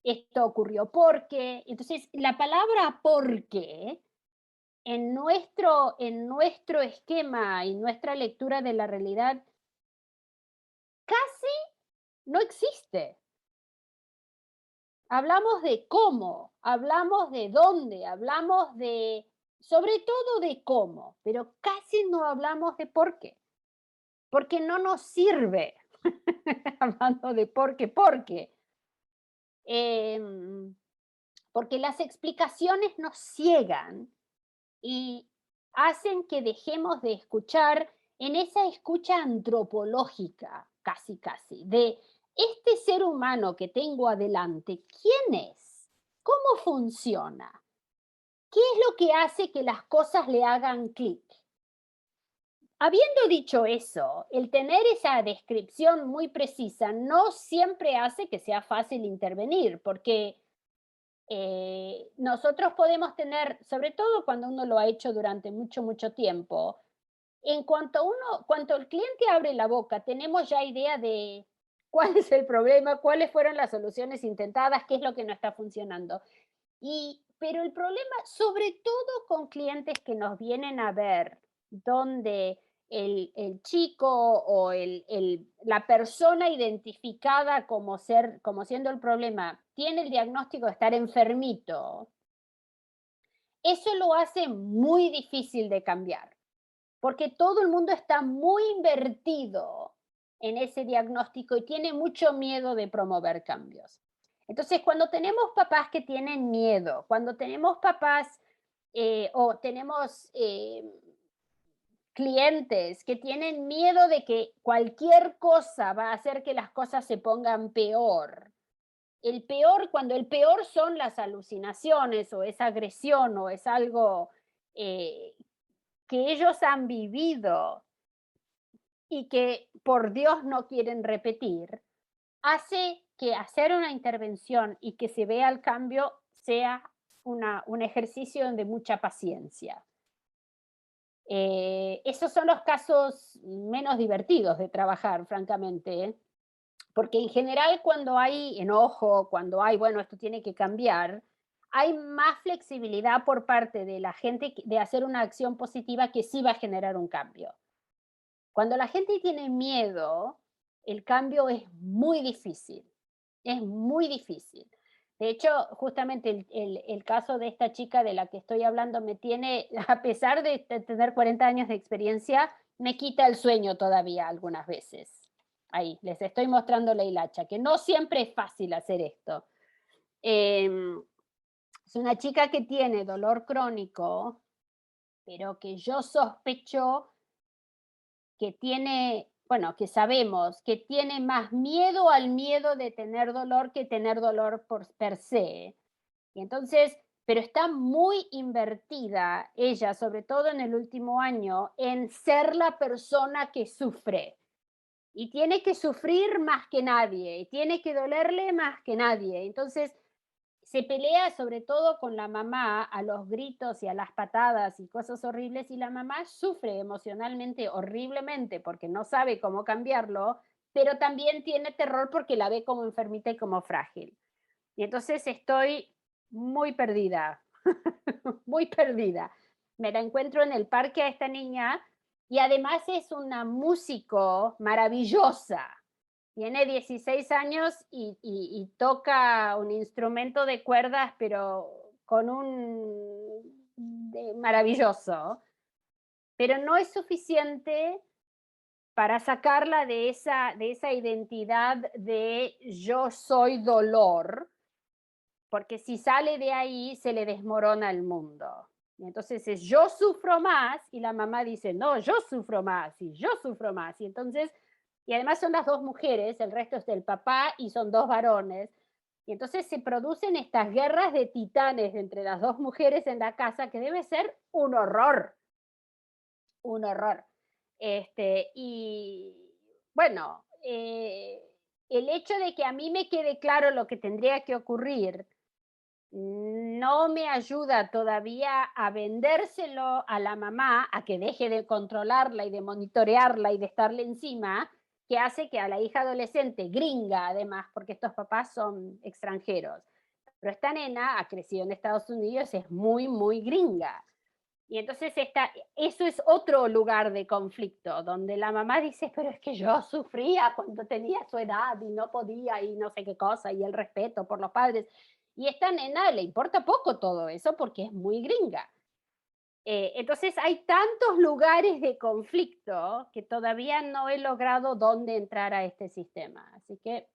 Esto ocurrió porque, entonces la palabra porque en nuestro esquema y nuestra lectura de la realidad casi no existe. Hablamos de cómo, hablamos de dónde, hablamos de, sobre todo de cómo, pero casi no hablamos de por qué, porque no nos sirve hablando de por qué. Porque las explicaciones nos ciegan y hacen que dejemos de escuchar en esa escucha antropológica, casi, de este ser humano que tengo adelante, ¿quién es? ¿Cómo funciona? ¿Qué es lo que hace que las cosas le hagan clic? Habiendo dicho eso, el tener esa descripción muy precisa no siempre hace que sea fácil intervenir, porque nosotros podemos tener, sobre todo cuando uno lo ha hecho durante mucho tiempo, en cuanto el cliente abre la boca, tenemos ya idea de cuál es el problema, cuáles fueron las soluciones intentadas, qué es lo que no está funcionando. Pero el problema, sobre todo con clientes que nos vienen a ver, donde el chico o la persona identificada como siendo el problema tiene el diagnóstico de estar enfermito, eso lo hace muy difícil de cambiar, porque todo el mundo está muy invertido en ese diagnóstico y tiene mucho miedo de promover cambios. Entonces, cuando tenemos papás que tienen miedo, cuando tenemos papás o tenemos clientes que tienen miedo de que cualquier cosa va a hacer que las cosas se pongan peor, cuando el peor son las alucinaciones o es agresión o es algo que ellos han vivido y que por Dios no quieren repetir, hace que hacer una intervención y que se vea el cambio sea un ejercicio de mucha paciencia. Esos son los casos menos divertidos de trabajar, francamente, porque en general cuando hay enojo, cuando hay, bueno, esto tiene que cambiar, hay más flexibilidad por parte de la gente de hacer una acción positiva que sí va a generar un cambio. Cuando la gente tiene miedo, el cambio es muy difícil. Es muy difícil. De hecho, justamente el caso de esta chica de la que estoy hablando me tiene, a pesar de tener 40 años de experiencia, me quita el sueño todavía algunas veces. Ahí, les estoy mostrando la hilacha, que no siempre es fácil hacer esto. Es una chica que tiene dolor crónico, pero que yo sospecho que tiene, bueno, que sabemos que tiene más miedo al miedo de tener dolor que tener dolor por per se. Y entonces, pero está muy invertida ella, sobre todo en el último año, en ser la persona que sufre. Y tiene que sufrir más que nadie, y tiene que dolerle más que nadie. Entonces, se pelea sobre todo con la mamá a los gritos y a las patadas y cosas horribles, y la mamá sufre emocionalmente horriblemente porque no sabe cómo cambiarlo, pero también tiene terror porque la ve como enfermita y como frágil. Y entonces estoy muy perdida, muy perdida. Me la encuentro en el parque a esta niña y además es una músico maravillosa. Tiene 16 años y toca un instrumento de cuerdas, pero con maravilloso. Pero no es suficiente para sacarla de esa identidad de yo soy dolor, porque si sale de ahí se le desmorona el mundo. Y entonces es yo sufro más y la mamá dice, no, yo sufro más y yo sufro más. Y entonces, y además son las dos mujeres, el resto es del papá y son dos varones. Y entonces se producen estas guerras de titanes entre las dos mujeres en la casa que debe ser un horror. Un horror. Y bueno, el hecho de que a mí me quede claro lo que tendría que ocurrir no me ayuda todavía a vendérselo a la mamá, a que deje de controlarla y de monitorearla y de estarle encima, que hace que a la hija adolescente, gringa además, porque estos papás son extranjeros, pero esta nena ha crecido en Estados Unidos, es muy, muy gringa. Y entonces eso es otro lugar de conflicto, donde la mamá dice, pero es que yo sufría cuando tenía su edad y no podía y no sé qué cosa, y el respeto por los padres. Y a esta nena le importa poco todo eso porque es muy gringa. Entonces hay tantos lugares de conflicto que todavía no he logrado dónde entrar a este sistema. Así que,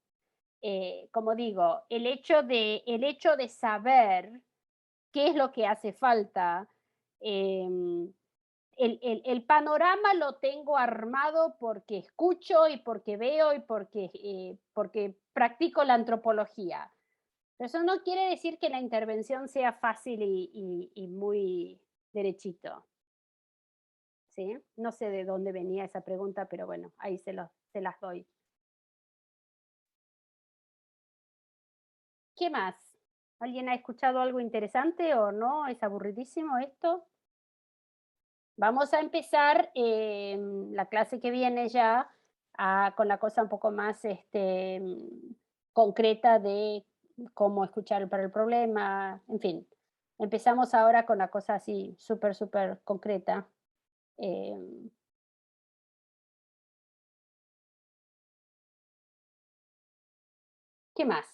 como digo, el hecho de saber qué es lo que hace falta, el panorama lo tengo armado porque escucho y porque veo y porque practico la antropología. Pero eso no quiere decir que la intervención sea fácil y muy derechito. ¿Sí? No sé de dónde venía esa pregunta, pero bueno, ahí se las doy. ¿Qué más? ¿Alguien ha escuchado algo interesante o no? ¿Es aburridísimo esto? Vamos a empezar la clase que viene ya con la cosa un poco más concreta de cómo escuchar para el problema, en fin. Empezamos ahora con la cosa así súper, súper concreta. ¿Qué más?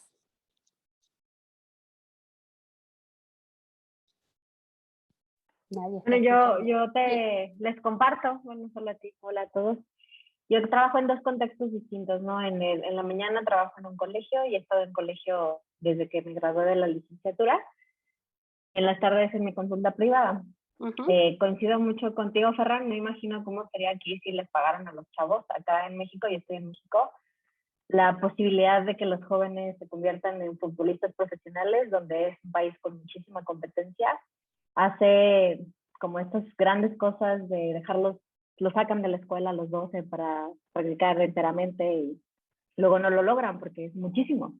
Nadie está Bueno, yo escuchando. les comparto, bueno, hola a ti, hola a todos. Yo trabajo en dos contextos distintos, ¿no? En la mañana trabajo en un colegio y he estado en colegio desde que me gradué de la licenciatura. En las tardes en mi consulta privada. Coincido mucho contigo, Ferran, no imagino cómo sería aquí si les pagaran a los chavos. Acá en México, yo estoy en México, la posibilidad de que los jóvenes se conviertan en futbolistas profesionales, donde es un país con muchísima competencia, hace como estas grandes cosas de dejarlos, los sacan de la escuela a los 12 para practicar enteramente y luego no lo logran porque es muchísimo.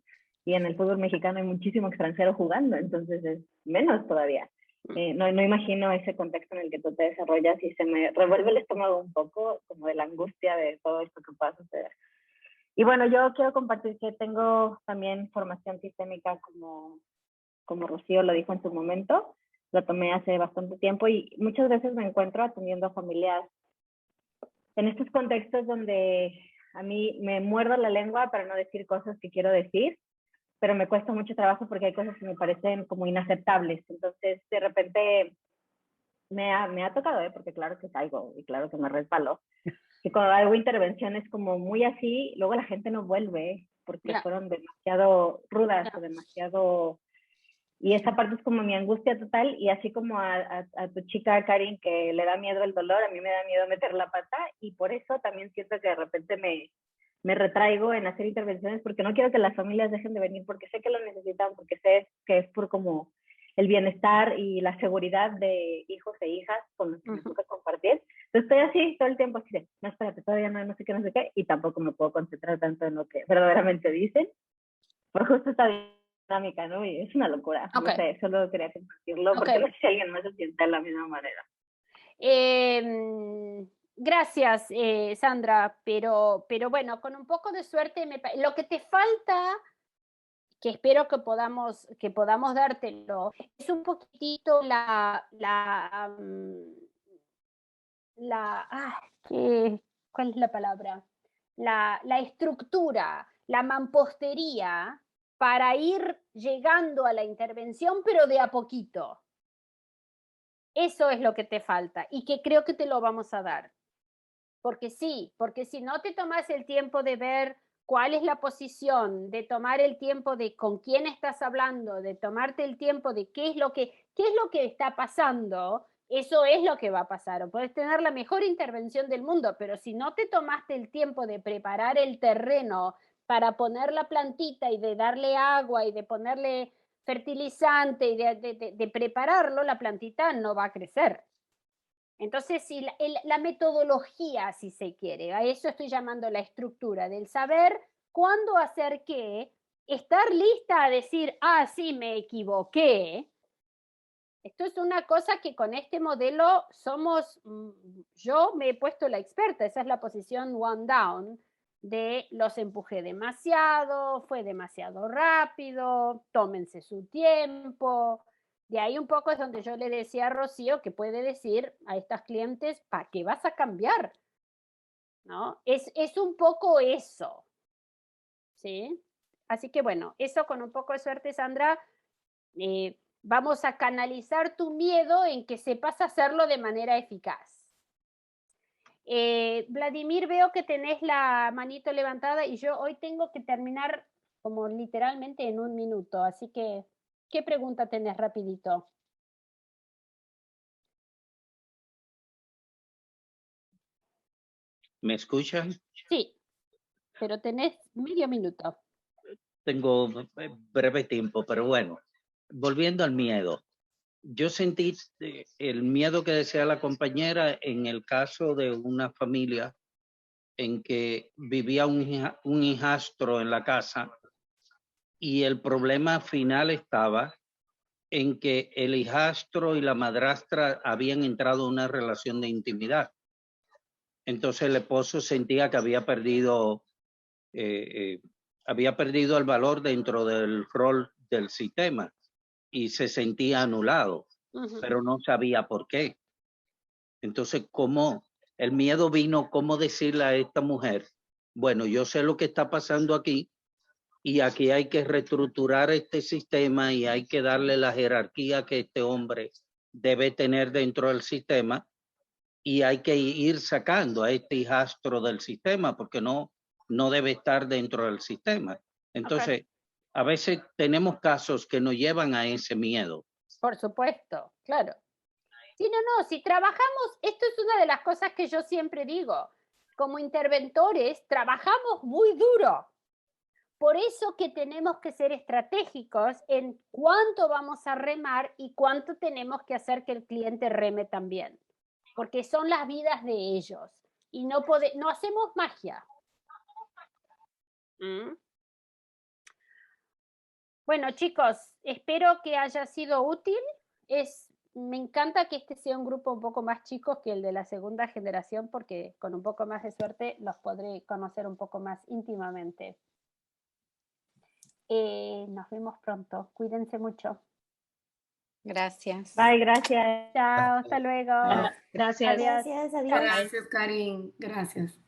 Y en el fútbol mexicano hay muchísimo extranjero jugando, entonces es menos todavía. No imagino ese contexto en el que tú te desarrollas y se me revuelve el estómago un poco, como de la angustia de todo esto que pueda suceder. Y bueno, yo quiero compartir que tengo también formación sistémica como como Rocío lo dijo en su momento, lo tomé hace bastante tiempo y muchas veces me encuentro atendiendo a familias en estos contextos donde a mí me muerdo la lengua para no decir cosas que quiero decir, pero me cuesta mucho trabajo porque hay cosas que me parecen como inaceptables. Entonces, de repente me ha tocado, porque claro que caigo y claro que me resbalo, que cuando hago intervenciones como muy así, luego la gente no vuelve porque fueron demasiado rudas o demasiado... Y esa parte es como mi angustia total, y así como a tu chica Karin que le da miedo el dolor, a mí me da miedo meter la pata, y por eso también siento que de repente me retraigo en hacer intervenciones, porque no quiero que las familias dejen de venir, porque sé que lo necesitan, porque sé que es por como el bienestar y la seguridad de hijos e hijas con los que me toca compartir. Entonces estoy así todo el tiempo, así de, no, espérate, todavía no sé qué, no sé qué, y tampoco me puedo concentrar tanto en lo que verdaderamente dicen, por justo esta dinámica, ¿no? Y es una locura. No sé, solo quería compartirlo, porque no sé si alguien más se sienta de la misma manera. Gracias, Sandra, pero bueno, con un poco de suerte, lo que te falta, que espero que podamos dártelo, es un poquitito ¿cuál es la palabra? La estructura, la mampostería para ir llegando a la intervención, pero de a poquito. Eso es lo que te falta y que creo que te lo vamos a dar. Porque si no te tomas el tiempo de ver cuál es la posición, de tomar el tiempo de con quién estás hablando, de tomarte el tiempo de qué es lo que está pasando, eso es lo que va a pasar. O puedes tener la mejor intervención del mundo, pero si no te tomaste el tiempo de preparar el terreno para poner la plantita y de darle agua y de ponerle fertilizante y de prepararlo, la plantita no va a crecer. Entonces, si la metodología, si se quiere, a eso estoy llamando la estructura, del saber cuándo hacer qué, estar lista a decir, sí, me equivoqué. Esto es una cosa que con este modelo yo me he puesto la experta, esa es la posición one down, de los empujé demasiado, fue demasiado rápido, tómense su tiempo. De ahí un poco es donde yo le decía a Rocío que puede decir a estas clientes, ¿para qué vas a cambiar? ¿No? Es un poco eso, ¿sí? Así que bueno, eso con un poco de suerte, Sandra, vamos a canalizar tu miedo en que sepas hacerlo de manera eficaz. Vladimir, veo que tenés la manito levantada y yo hoy tengo que terminar como literalmente en 1 minuto, así que, ¿qué pregunta tenés rapidito? ¿Me escuchan? Sí, pero tenés medio minuto. Tengo breve tiempo, pero bueno, volviendo al miedo. Yo sentí el miedo que decía la compañera en el caso de una familia en que vivía un hijastro en la casa, y el problema final estaba en que el hijastro y la madrastra habían entrado en una relación de intimidad. Entonces el esposo sentía que había perdido el valor dentro del rol del sistema y se sentía anulado, pero no sabía por qué. Entonces, ¿cómo? El miedo vino, ¿cómo decirle a esta mujer? Bueno, yo sé lo que está pasando aquí y aquí hay que reestructurar este sistema y hay que darle la jerarquía que este hombre debe tener dentro del sistema, y hay que ir sacando a este hijastro del sistema porque no debe estar dentro del sistema. Entonces, a veces tenemos casos que nos llevan a ese miedo. Por supuesto, claro. Sí, no, si trabajamos, esto es una de las cosas que yo siempre digo, como interventores trabajamos muy duro. Por eso que tenemos que ser estratégicos en cuánto vamos a remar y cuánto tenemos que hacer que el cliente reme también, porque son las vidas de ellos y no hacemos magia. Bueno, chicos, espero que haya sido útil. Me encanta que este sea un grupo un poco más chico que el de la segunda generación, porque con un poco más de suerte los podré conocer un poco más íntimamente. Nos vemos pronto. Cuídense mucho. Gracias. Bye, gracias. Chao, hasta luego. Gracias. Adiós. Gracias, adiós. Gracias, Karin. Gracias.